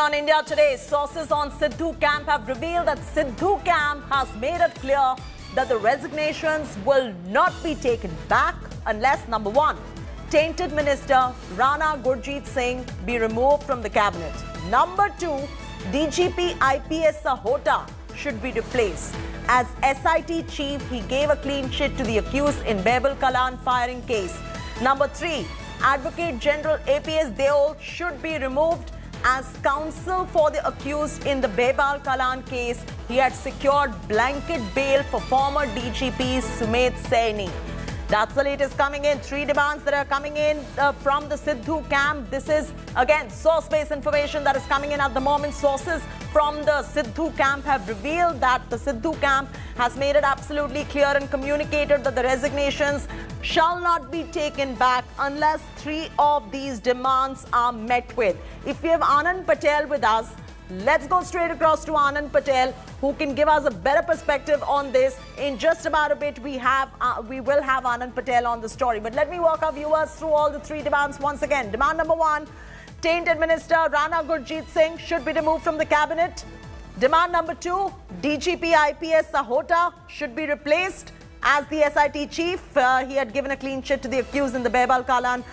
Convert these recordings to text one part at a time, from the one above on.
on India Today, sources on Siddhu camp have revealed that Siddhu camp has made it clear that the resignations will not be taken back unless, number one, tainted Minister Rana Gurjeet Singh be removed from the cabinet. Number two, DGP IPS Sahota should be replaced. As SIT chief, he gave a clean sheet to the accused in Babel Kalan firing case. Number three, Advocate General APS Deol should be removed as counsel for the accused in the Babel Kalan case. He had secured blanket bail for former DGP Sumedh Saini. That's the latest coming in. Three demands that are coming in from the Siddhu camp. This is, again, source-based information that is coming in at the moment. Sources from the Siddhu camp have revealed that the Siddhu camp has made it absolutely clear and communicated that the resignations shall not be taken back unless three of these demands are met with. If we have Anand Patel with us, let's go straight across to Anand Patel, who can give us a better perspective on this. In just about a bit, we will have Anand Patel on the story. But let me walk our viewers through all the three demands once again. Demand number one, tainted Minister Rana Gurjeet Singh should be removed from the cabinet. Demand number two, DGP IPS Sahota should be replaced as the SIT chief. He had given a clean sheet to the accused in the Babel Kalan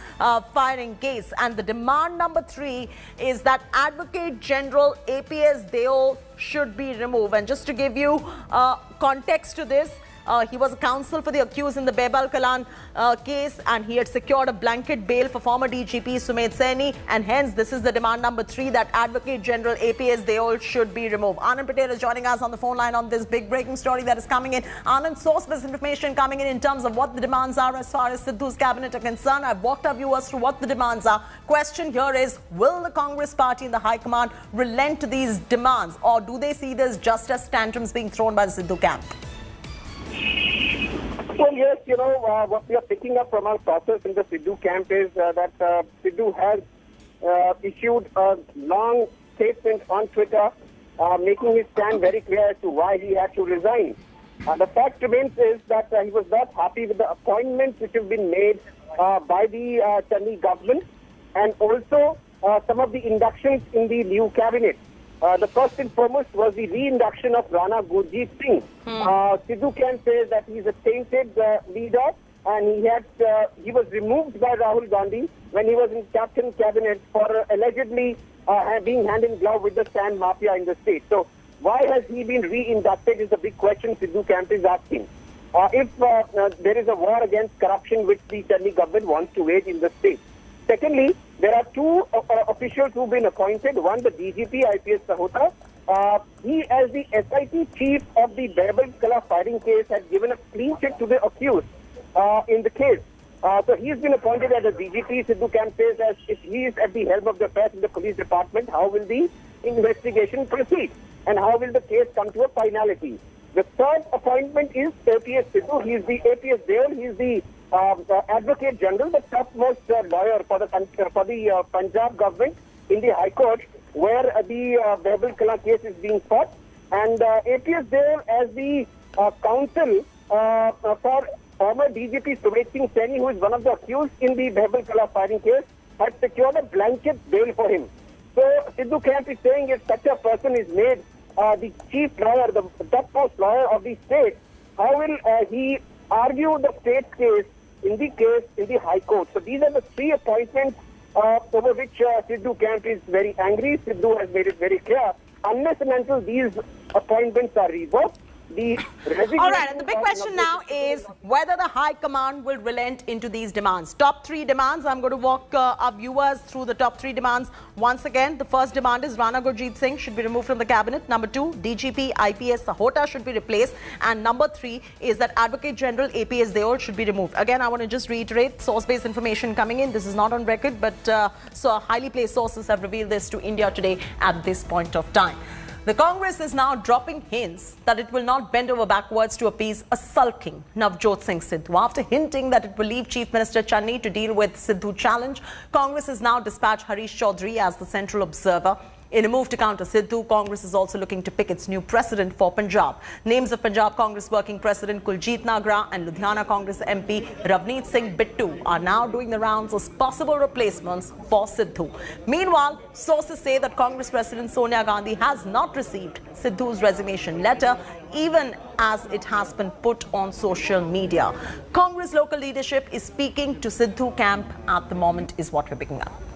firing case. And the demand number three is that Advocate General APS Deol should be removed. And just to give you context to this, he was a counsel for the accused in the Babel Kalan case, and he had secured a blanket bail for former DGP Sumedh Saini, and hence this is the demand number three, that Advocate General APS Deol should be removed. Anand Patel is joining us on the phone line on this big breaking story that is coming in. Anand, source-based information coming in terms of what the demands are as far as Siddhu's cabinet are concerned. I've walked our viewers through what the demands are. Question here is, will the Congress party and the High Command relent to these demands, or do they see this just as tantrums being thrown by the Siddhu camp? Well, yes, what we are picking up from our sources in the Siddhu camp is that Siddhu has issued a long statement on Twitter making his stand very clear as to why he had to resign. The fact remains is that he was not happy with the appointments which have been made by the Channi government, and also some of the inductions in the new cabinet. The first and foremost was the reinduction of Rana Gurjeet Singh. Siddhu can say that he is a tainted leader, and he was removed by Rahul Gandhi when he was in captain cabinet for allegedly being hand in glove with the sand mafia in the state. So why has he been reinducted is the big question Siddhu camp is asking. If there is a war against corruption which the Channi government wants to wage in the state. Secondly, there are two officials who have been appointed. One, the DGP IPS Sahota. He, as the SIT chief of the Babel Kalan firing case, had given a clean sheet to the accused in the case. So he's been appointed as a DGP. Siddhu camp says that if he is at the helm of the affairs in the police department, how will the investigation proceed? And how will the case come to a finality? The third appointment is APS Sidhu. He is the APS Deol. He is the Advocate General, the topmost lawyer for the Punjab government in the High Court, where the Babel Kalan case is being fought. And APS Deol, as the counsel for former DGP Sumedh Singh Saini, who is one of the accused in the Babel Kalan firing case, has secured a blanket bail for him. So Siddhu camp is saying if such a person is made the chief lawyer, the topmost lawyer of the state, how will he argue the state's case in the High Court? So these are the three appointments over which Siddhu camp is very angry. Siddhu has made it very clear, unless and until these appointments are revoked, all right, and the big question now is whether the High Command will relent into these demands. Top three demands. I'm going to walk our viewers through the top three demands once again. The first demand is Rana Gurjeet Singh should be removed from the cabinet. Number two, DGP IPS Sahota should be replaced. And number three is that Advocate General APS Deol should be removed. Again, I want to just reiterate, source-based information coming in. This is not on record, but so highly placed sources have revealed this to India Today at this point of time. The Congress is now dropping hints that it will not bend over backwards to appease a sulking Navjot Singh Sidhu. After hinting that it will leave Chief Minister Channi to deal with Siddhu challenge, Congress has now dispatched Harish Chaudhary as the central observer. In a move to counter Siddhu, Congress is also looking to pick its new president for Punjab. Names of Punjab Congress Working President Kuljit Nagra and Ludhiana Congress MP Navjot Singh Sidhu are now doing the rounds as possible replacements for Siddhu. Meanwhile, sources say that Congress President Sonia Gandhi has not received Siddhu's resignation letter, even as it has been put on social media. Congress local leadership is speaking to Siddhu camp at the moment, is what we're picking up.